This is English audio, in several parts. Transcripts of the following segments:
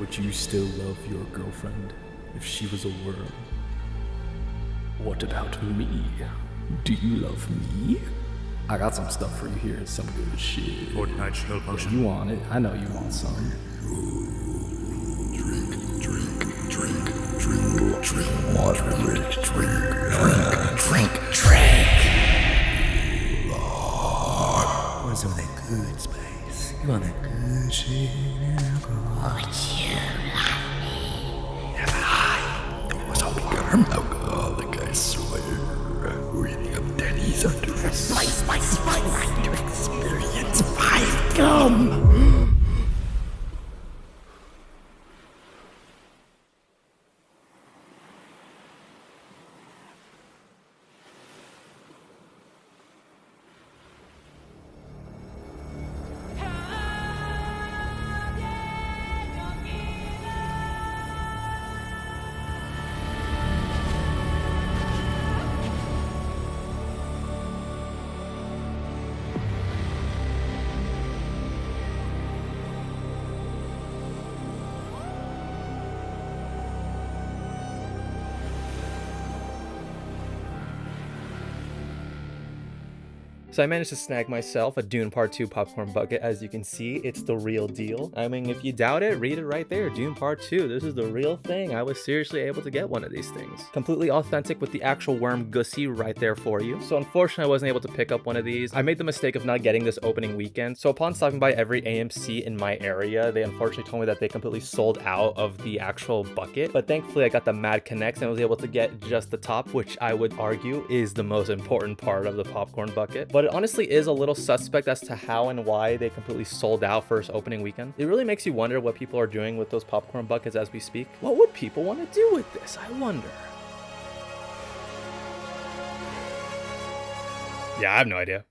Would you still love your girlfriend if she was a worm? What about me? Do you love me? I got some stuff for you here, some good shit. Fortnite chill potion. You want it? I know you want some. Drink water, drink. Want some of that good spice? You want that good shit? Would you love me? Never high. It was all become alcoholic, I swear. Reading up Denny's under a spice to experience 5 gum. So I managed to snag myself a Dune Part 2 popcorn bucket. As you can see, it's the real deal. I mean, if you doubt it, read it right there. Dune Part 2. This is the real thing. I was seriously able to get one of these things. Completely authentic with the actual worm gussie right there for you. So unfortunately, I wasn't able to pick up one of these. I made the mistake of not getting this opening weekend. So upon stopping by every AMC in my area, they unfortunately told me that they completely sold out of the actual bucket. But thankfully, I got the Mad Connects and was able to get just the top, which I would argue is the most important part of the popcorn bucket. But it honestly is a little suspect as to how and why they completely sold out first opening weekend. It really makes you wonder what people are doing with those popcorn buckets as we speak. What would people want to do with this? I wonder. Yeah, I have no idea.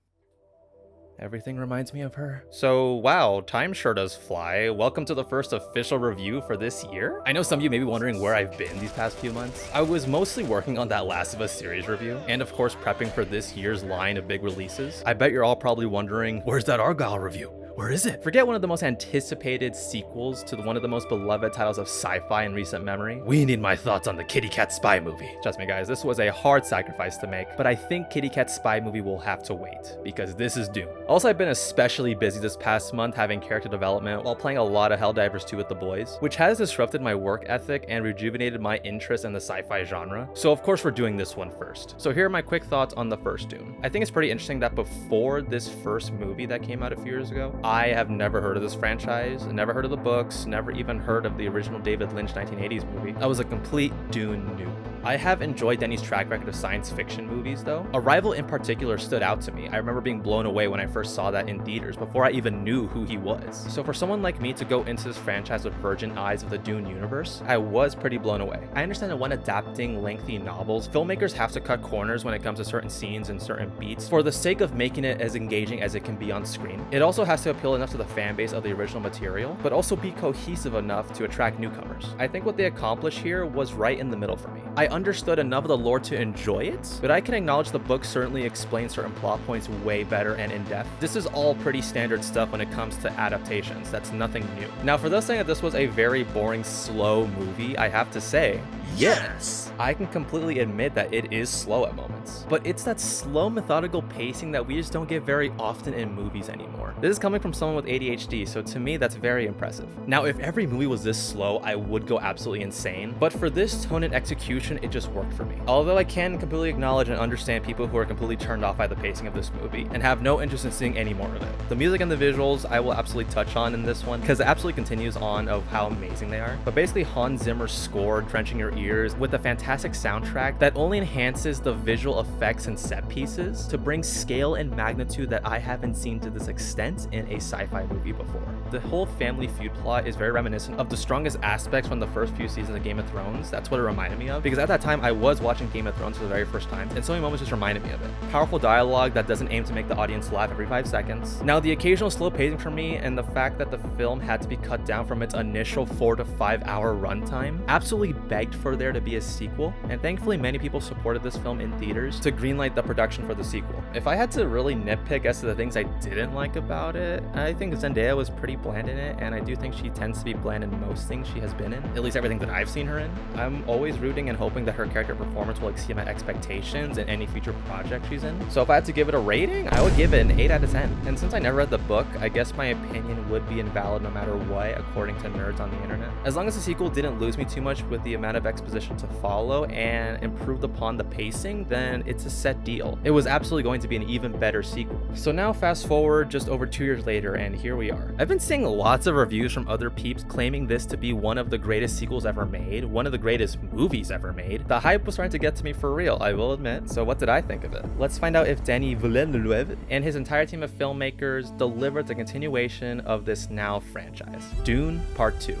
Everything reminds me of her. So, wow, time sure does fly. Welcome to the first official review for this year. I know some of you may be wondering where I've been these past few months. I was mostly working on that Last of Us series review, and of course prepping for this year's line of big releases. I bet you're all probably wondering, where's that Argyle review? Where is it? Forget one of the most anticipated sequels to one of the most beloved titles of sci-fi in recent memory. We need my thoughts on the Kitty Cat Spy movie. Trust me guys, this was a hard sacrifice to make, but I think Kitty Cat Spy movie will have to wait, because this is Dune. Also, I've been especially busy this past month having character development while playing a lot of Helldivers 2 with the boys, which has disrupted my work ethic and rejuvenated my interest in the sci-fi genre. So of course we're doing this one first. So here are my quick thoughts on the first Dune. I think it's pretty interesting that before this first movie that came out a few years ago, I have never heard of this franchise, never heard of the books, never even heard of the original David Lynch 1980s movie. I was a complete Dune noob. I have enjoyed Denis' track record of science fiction movies though. Arrival in particular stood out to me. I remember being blown away when I first saw that in theaters before I even knew who he was. So for someone like me to go into this franchise with virgin eyes of the Dune universe, I was pretty blown away. I understand that when adapting lengthy novels, filmmakers have to cut corners when it comes to certain scenes and certain beats for the sake of making it as engaging as it can be on screen. It also has to appeal enough to the fan base of the original material, but also be cohesive enough to attract newcomers. I think what they accomplished here was right in the middle for me. I understood enough of the lore to enjoy it, but I can acknowledge the book certainly explains certain plot points way better and in depth. This is all pretty standard stuff when it comes to adaptations. That's nothing new. Now, for those saying that this was a very boring, slow movie, I have to say, yes, I can completely admit that it is slow at moments, but it's that slow, methodical pacing that we just don't get very often in movies anymore. This is coming from someone with ADHD, so to me, that's very impressive. Now, if every movie was this slow, I would go absolutely insane, but for this tone and execution, it just worked for me. Although I can completely acknowledge and understand people who are completely turned off by the pacing of this movie and have no interest in seeing any more of it. The music and the visuals, I will absolutely touch on in this one, because it absolutely continues on of how amazing they are. But basically, Hans Zimmer's score drenching your ears with a fantastic soundtrack that only enhances the visual effects and set pieces to bring scale and magnitude that I haven't seen to this extent in a sci-fi movie before. The whole family feud plot is very reminiscent of the strongest aspects from the first few seasons of Game of Thrones. That's what it reminded me of, because at that time, I was watching Game of Thrones for the very first time, and so many moments just reminded me of it. Powerful dialogue that doesn't aim to make the audience laugh every 5 seconds. Now, the occasional slow pacing for me and the fact that the film had to be cut down from its initial 4 to 5 hour runtime absolutely begged for there to be a sequel, and thankfully many people supported this film in theaters to greenlight the production for the sequel. If I had to really nitpick as to the things I didn't like about it, I think Zendaya was pretty bland in it, and I do think she tends to be bland in most things she has been in, at least everything that I've seen her in. I'm always rooting and hoping that her character performance will exceed my expectations in any future project she's in. So if I had to give it a rating, I would give it an 8 out of 10. And since I never read the book, I guess my opinion would be invalid no matter what, according to nerds on the internet. As long as the sequel didn't lose me too much with the amount of exposition to follow and improved upon the pacing, then it's a set deal. It was absolutely going to be an even better sequel. So now fast forward just over 2 years later, and here we are. I've been seeing lots of reviews from other peeps claiming this to be one of the greatest sequels ever made, one of the greatest movies ever made. The hype was starting to get to me for real, I will admit. So what did I think of it? Let's find out if Denis Villeneuve and his entire team of filmmakers delivered the continuation of this now franchise. Dune Part 2.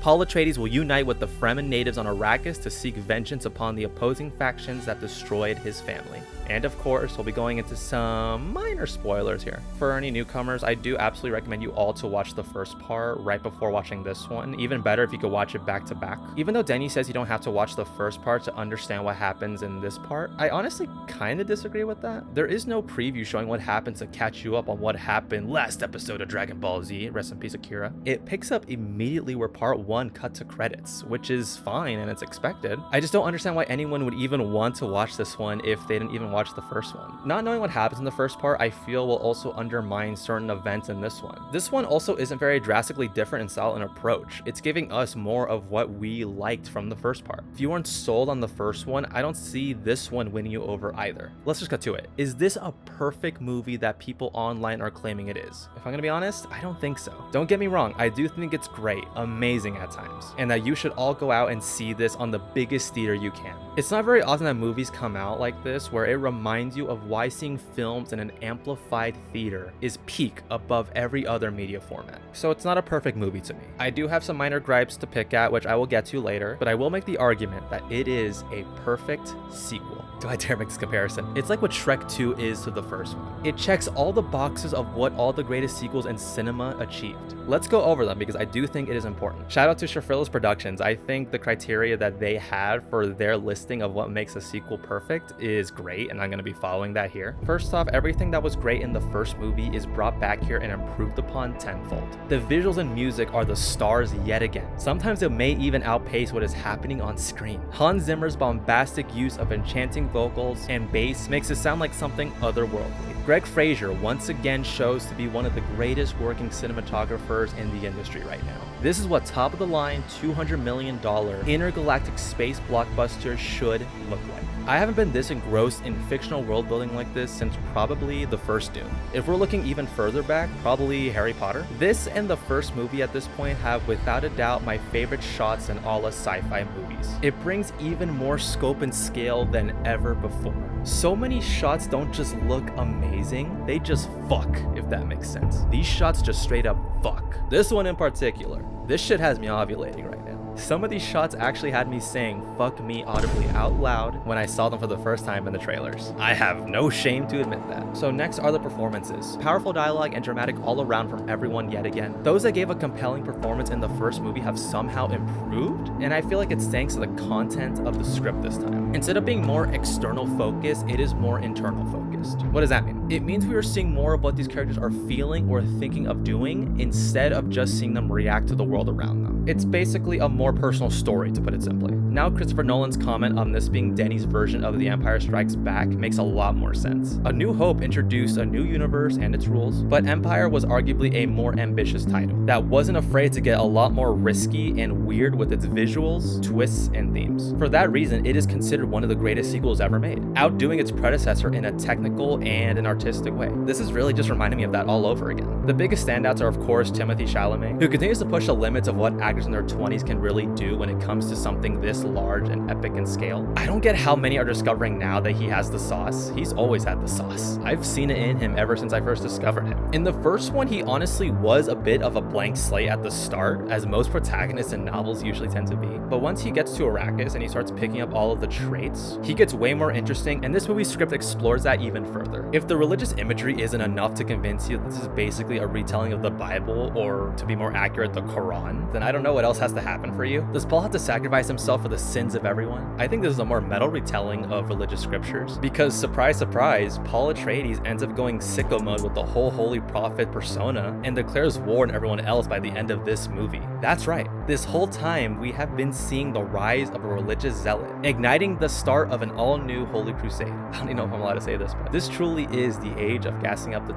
Paul Atreides will unite with the Fremen natives on Arrakis to seek vengeance upon the opposing factions that destroyed his family. And of course, we'll be going into some minor spoilers here. For any newcomers, I do absolutely recommend you all to watch the first part right before watching this one. Even better if you could watch it back to back. Even though Denis says you don't have to watch the first part to understand what happens in this part, I honestly kind of disagree with that. There is no preview showing what happens to catch you up on what happened last episode of Dragon Ball Z, rest in peace Akira. It picks up immediately where part 1 cut to credits, which is fine and it's expected. I just don't understand why anyone would even want to watch this one if they didn't even watch the first one. Not knowing what happens in the first part, I feel will also undermine certain events in this one. This one also isn't very drastically different in style and approach. It's giving us more of what we liked from the first part. If you weren't sold on the first one, I don't see this one winning you over either. Let's just cut to it. Is this a perfect movie that people online are claiming it is? If I'm gonna be honest, I don't think so. Don't get me wrong, I do think it's great, amazing at times, and that you should all go out and see this on the biggest theater you can. It's not very often that movies come out like this where it reminds you of why seeing films in an amplified theater is peak above every other media format. So it's not a perfect movie to me. I do have some minor gripes to pick at, which I will get to later, but I will make the argument that it is a perfect sequel. Do I dare make this comparison? It's like what Shrek 2 is to the first one. It checks all the boxes of what all the greatest sequels in cinema achieved. Let's go over them because I do think it is important. Shout out to Shafrillas Productions. I think the criteria that they had for their listing of what makes a sequel perfect is great, and I'm going to be following that here. First off, everything that was great in the first movie is brought back here and improved upon tenfold. The visuals and music are the stars yet again. Sometimes it may even outpace what is happening on screen. Hans Zimmer's bombastic use of enchanting vocals and bass makes it sound like something otherworldly. Greg Fraser once again shows to be one of the greatest working cinematographers in the industry right now. This is what top of the line $200 million intergalactic space blockbuster should look like. I haven't been this engrossed in fictional world building like this since probably the first Dune. If we're looking even further back, probably Harry Potter. This and the first movie at this point have without a doubt my favorite shots in all of sci-fi movies. It brings even more scope and scale than ever before. So many shots don't just look amazing, they just fuck, if that makes sense. These shots just straight up fuck. This one in particular, this shit has me ovulating right now. Some of these shots actually had me saying fuck me audibly out loud when I saw them for the first time in the trailers. I have no shame to admit that. So next are the performances. Powerful dialogue and dramatic all around from everyone yet again. Those that gave a compelling performance in the first movie have somehow improved, and I feel like it's thanks to the content of the script this time. Instead of being more external focused, it is more internal focused. What does that mean? It means we are seeing more of what these characters are feeling or thinking of doing instead of just seeing them react to the world around them. It's basically a more personal story, to put it simply. Now Christopher Nolan's comment on this being Denis' version of The Empire Strikes Back makes a lot more sense. A New Hope introduced a new universe and its rules, but Empire was arguably a more ambitious title that wasn't afraid to get a lot more risky and weird with its visuals, twists, and themes. For that reason, it is considered one of the greatest sequels ever made, outdoing its predecessor in a technical and an artistic artistic way. This is really just reminding me of that all over again. The biggest standouts are of course Timothée Chalamet, who continues to push the limits of what actors in their 20s can really do when it comes to something this large and epic in scale. I don't get how many are discovering now that he has the sauce. He's always had the sauce. I've seen it in him ever since I first discovered him. In the first one, he honestly was a bit of a blank slate at the start, as most protagonists in novels usually tend to be. But once he gets to Arrakis and he starts picking up all of the traits, he gets way more interesting, and this movie's script explores that even further. If the religious imagery isn't enough to convince you that this is basically a retelling of the Bible, or to be more accurate, the Quran, then I don't know what else has to happen for you. Does Paul have to sacrifice himself for the sins of everyone? I think this is a more metal retelling of religious scriptures, because surprise, surprise, Paul Atreides ends up going sicko mode with the whole holy prophet persona and declares war on everyone else by the end of this movie. That's right, this whole time we have been seeing the rise of a religious zealot, igniting the start of an all-new holy crusade. I don't even know if I'm allowed to say this, but this truly is the age of gassing up the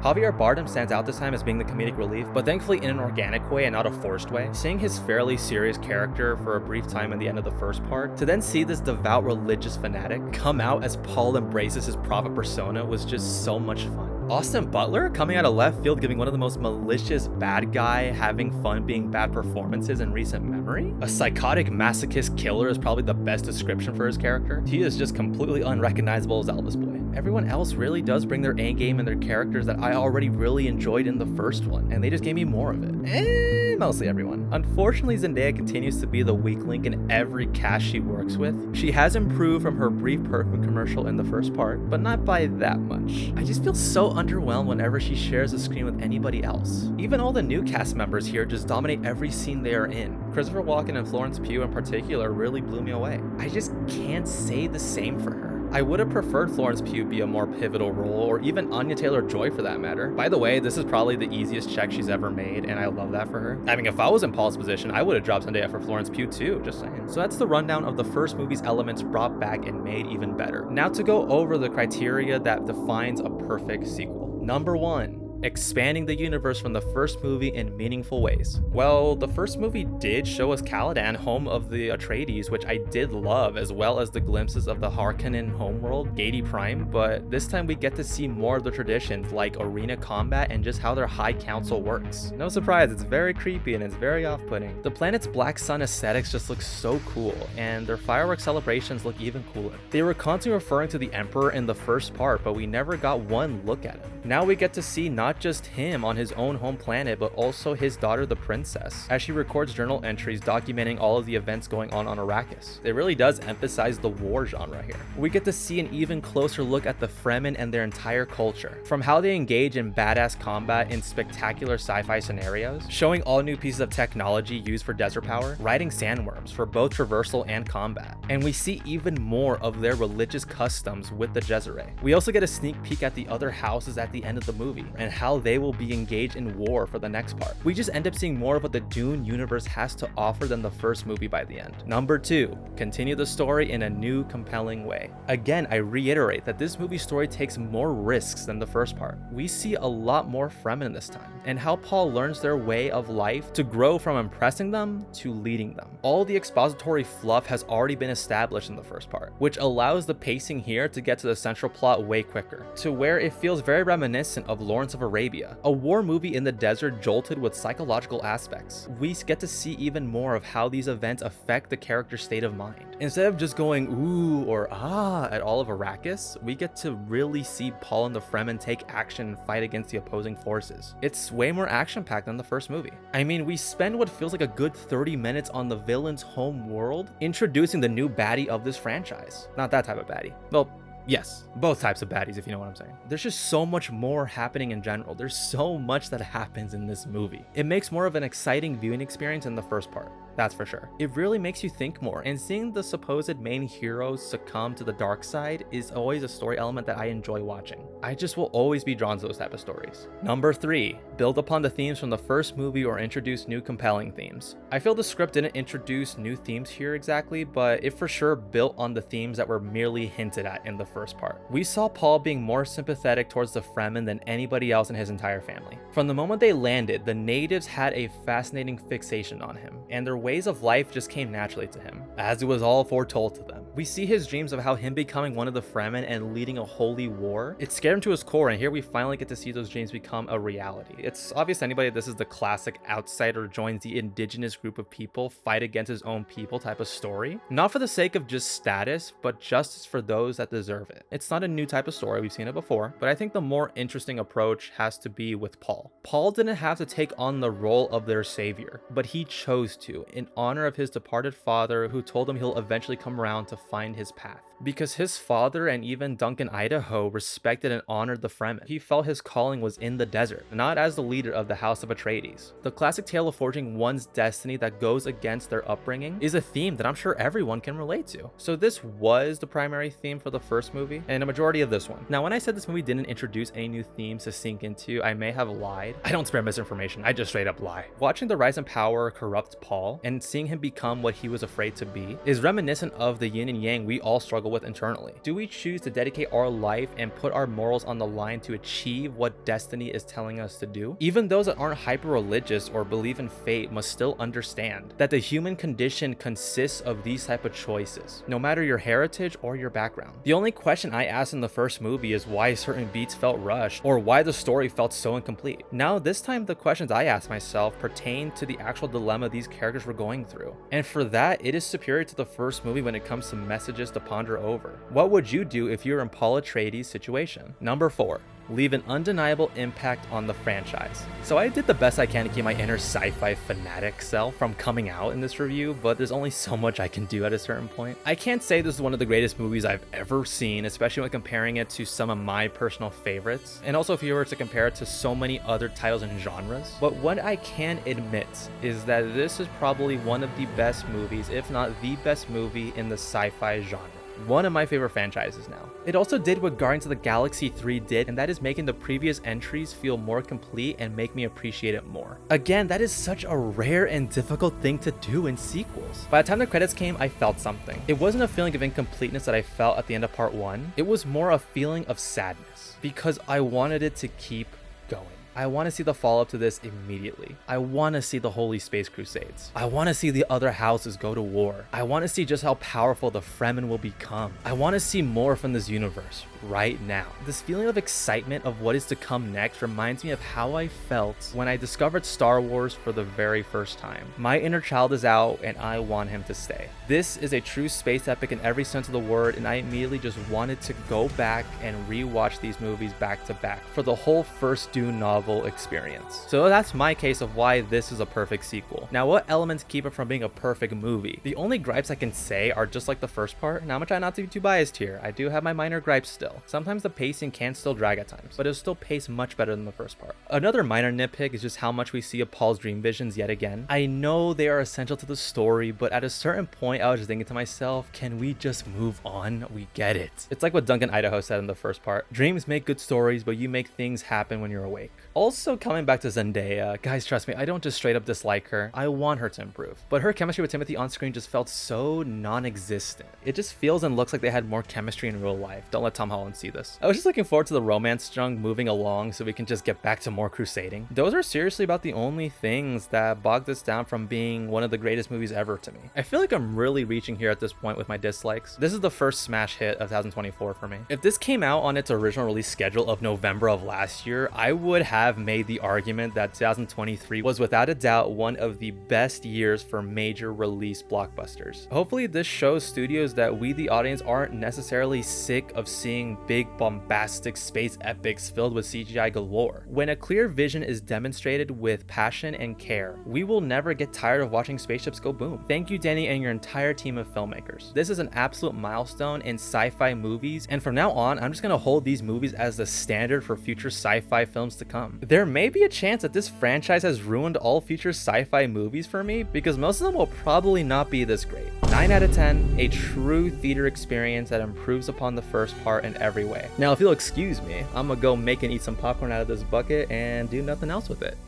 Javier Bardem stands out this time as being the comedic relief, but thankfully in an organic way and not a forced way. Seeing his fairly serious character for a brief time in the end of the first part, to then see this devout religious fanatic come out as Paul embraces his prophet persona was just so much fun. Austin Butler coming out of left field, giving one of the most malicious bad guy having fun being bad performances in recent memory. A psychotic masochist killer is probably the best description for his character. He is just completely unrecognizable as Elvis Boy. Everyone else really does bring their A game and their characters that I already really enjoyed in the first one, and they just gave me more of it. Mostly everyone. Unfortunately, Zendaya continues to be the weak link in every cast she works with. She has improved from her brief perfume commercial in the first part, but not by that much. I just feel so underwhelmed whenever she shares a screen with anybody else. Even all the new cast members here just dominate every scene they are in. Christopher Walken and Florence Pugh in particular really blew me away. I just can't say the same for her. I would have preferred Florence Pugh be a more pivotal role, or even Anya Taylor-Joy for that matter. By the way, this is probably the easiest check she's ever made, and I love that for her. I mean, if I was in Paul's position, I would have dropped Zendaya for Florence Pugh too, just saying. So that's the rundown of the first movie's elements brought back and made even better. Now to go over the criteria that defines a perfect sequel. Number 1. Expanding the universe from the first movie in meaningful ways. Well, the first movie did show us Caladan, home of the Atreides, which I did love, as well as the glimpses of the Harkonnen homeworld, Gadi Prime, but this time we get to see more of the traditions like arena combat and just how their high council works. No surprise, it's very creepy and it's very off-putting. The planet's black sun aesthetics just look so cool, and their fireworks celebrations look even cooler. They were constantly referring to the Emperor in the first part, but we never got one look at him. Now we get to see not just him on his own home planet, but also his daughter, the princess, as she records journal entries documenting all of the events going on Arrakis. It really does emphasize the war genre here. We get to see an even closer look at the Fremen and their entire culture, from how they engage in badass combat in spectacular sci-fi scenarios, showing all new pieces of technology used for desert power, riding sandworms for both traversal and combat, and we see even more of their religious customs with the Jezere. We also get a sneak peek at the other houses at the end of the movie, and how they will be engaged in war for the next part. We just end up seeing more of what the Dune universe has to offer than the first movie by the end. Number 2, continue the story in a new, compelling way. Again, I reiterate that this movie's story takes more risks than the first part. We see a lot more Fremen this time, and how Paul learns their way of life to grow from impressing them to leading them. All the expository fluff has already been established in the first part, which allows the pacing here to get to the central plot way quicker, to where it feels very reminiscent of Lawrence of Arabia, a war movie in the desert jolted with psychological aspects. We get to see even more of how these events affect the character's state of mind. Instead of just going ooh or ah at all of Arrakis, we get to really see Paul and the Fremen take action and fight against the opposing forces. It's way more action-packed than the first movie. I mean, we spend what feels like a good 30 minutes on the villain's home world, introducing the new baddie of this franchise. Not that type of baddie. Well, yes, both types of baddies, if you know what I'm saying. There's just so much more happening in general. There's so much that happens in this movie. It makes more of an exciting viewing experience than the first part. That's for sure. It really makes you think more, and seeing the supposed main heroes succumb to the dark side is always a story element that I enjoy watching. I just will always be drawn to those type of stories. Number 3, build upon the themes from the first movie or introduce new compelling themes. I feel the script didn't introduce new themes here exactly, but it for sure built on the themes that were merely hinted at in the first part. We saw Paul being more sympathetic towards the Fremen than anybody else in his entire family. From the moment they landed, the natives had a fascinating fixation on him, and their ways of life just came naturally to him, as it was all foretold to them. We see his dreams of how him becoming one of the Fremen and leading a holy war. It scared him to his core, and here we finally get to see those dreams become a reality. It's obvious to anybody this is the classic outsider joins the indigenous group of people, fight against his own people type of story. Not for the sake of just status, but justice for those that deserve it. It's not a new type of story, we've seen it before, but I think the more interesting approach has to be with Paul. Paul didn't have to take on the role of their savior, but he chose to, in honor of his departed father who told him he'll eventually come around to find his path. Because his father and even Duncan Idaho respected and honored the Fremen. He felt his calling was in the desert, not as the leader of the House of Atreides. The classic tale of forging one's destiny that goes against their upbringing is a theme that I'm sure everyone can relate to. So this was the primary theme for the first movie, and a majority of this one. Now, when I said this movie didn't introduce any new themes to sink into, I may have lied. I don't spread misinformation, I just straight up lie. Watching the rise in power corrupt Paul, and seeing him become what he was afraid to be, is reminiscent of the yin and yang we all struggle with internally. Do we choose to dedicate our life and put our morals on the line to achieve what destiny is telling us to do? Even those that aren't hyper-religious or believe in fate must still understand that the human condition consists of these type of choices, no matter your heritage or your background. The only question I asked in the first movie is why certain beats felt rushed, or why the story felt so incomplete. Now this time the questions I asked myself pertain to the actual dilemma these characters were going through, and for that it is superior to the first movie when it comes to messages to ponder over. What would you do if you were in Paul Atreides' situation? Number 4. Leave an undeniable impact on the franchise. So I did the best I can to keep my inner sci-fi fanatic self from coming out in this review, but there's only so much I can do at a certain point. I can't say this is one of the greatest movies I've ever seen, especially when comparing it to some of my personal favorites, and also if you were to compare it to so many other titles and genres. But what I can admit is that this is probably one of the best movies, if not the best movie in the sci-fi genre. One of my favorite franchises now. It also did what Guardians of the Galaxy 3 did, and that is making the previous entries feel more complete and make me appreciate it more. Again, that is such a rare and difficult thing to do in sequels. By the time the credits came, I felt something. It wasn't a feeling of incompleteness that I felt at the end of part 1. It was more a feeling of sadness, because I wanted it to keep going. I want to see the follow-up to this immediately. I want to see the Holy Space Crusades. I want to see the other houses go to war. I want to see just how powerful the Fremen will become. I want to see more from this universe right now. This feeling of excitement of what is to come next reminds me of how I felt when I discovered Star Wars for the very first time. My inner child is out and I want him to stay. This is a true space epic in every sense of the word, and I immediately just wanted to go back and rewatch these movies back to back for the whole first Dune novel experience. So that's my case of why this is a perfect sequel. Now, what elements keep it from being a perfect movie? The only gripes I can say are just like the first part, and I'm gonna try not to be too biased here. I do have my minor gripes still. Sometimes the pacing can still drag at times, but it'll still pace much better than the first part. Another minor nitpick is just how much we see of Paul's dream visions yet again. I know they are essential to the story, but at a certain point I was just thinking to myself, can we just move on? We get it. It's like what Duncan Idaho said in the first part. Dreams make good stories, but you make things happen when you're awake. Also, coming back to Zendaya, guys, trust me, I don't just straight up dislike her. I want her to improve. But her chemistry with Timothée on screen just felt so non-existent. It just feels and looks like they had more chemistry in real life. Don't let Tom Holland see this. I was just looking forward to the romance chunk moving along so we can just get back to more crusading. Those are seriously about the only things that bogged this down from being one of the greatest movies ever to me. I feel like I'm really reaching here at this point with my dislikes. This is the first smash hit of 2024 for me. If this came out on its original release schedule of November of last year, I would have made the argument that 2023 was without a doubt one of the best years for major release blockbusters. Hopefully this shows studios that we, the audience, aren't necessarily sick of seeing big bombastic space epics filled with CGI galore. When a clear vision is demonstrated with passion and care, we will never get tired of watching spaceships go boom. Thank you, Danny, and your entire team of filmmakers. This is an absolute milestone in sci-fi movies, and from now on, I'm just gonna hold these movies as the standard for future sci-fi films to come. There may be a chance that this franchise has ruined all future sci-fi movies for me, because most of them will probably not be this great. 9 out of 10, a true theater experience that improves upon the first part in every way. Now, if you'll excuse me, I'm gonna go make and eat some popcorn out of this bucket and do nothing else with it.